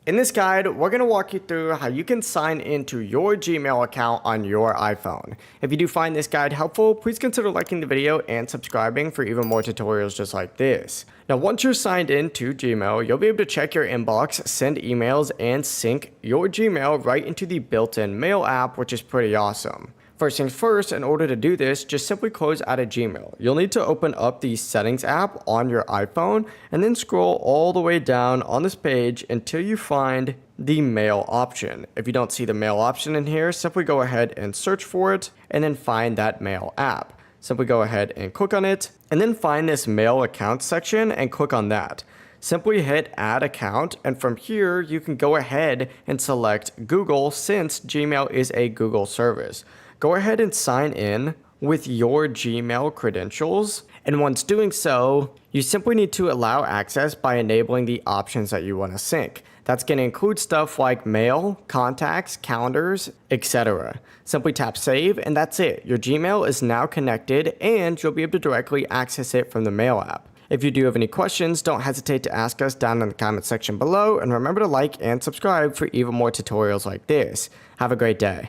In this guide, we're going to walk you through how you can sign into your Gmail account on your iPhone. If you do find this guide helpful, please consider liking the video and subscribing for even more tutorials just like this. Now, once you're signed into Gmail, you'll be able to check your inbox, send emails, and sync your Gmail right into the built-in Mail app, which is pretty awesome. First things first, in order to do this, just simply close out of Gmail. You'll need to open up the Settings app on your iPhone and then scroll all the way down on this page until you find the Mail option. If you don't see the Mail option in here, simply go ahead and search for it and then find that Mail app. Simply go ahead and click on it and then find this Mail account section and click on that. Simply hit add account, and from here you can go ahead and select Google since Gmail is a Google service. Go ahead and sign in with your Gmail credentials, and once doing so, you simply need to allow access by enabling the options that you want to sync. That's going to include stuff like mail, contacts, calendars, etc. Simply tap save and that's it. Your Gmail is now connected and you'll be able to directly access it from the Mail app. If you do have any questions, don't hesitate to ask us down in the comment section below, and remember to like and subscribe for even more tutorials like this. Have a great day.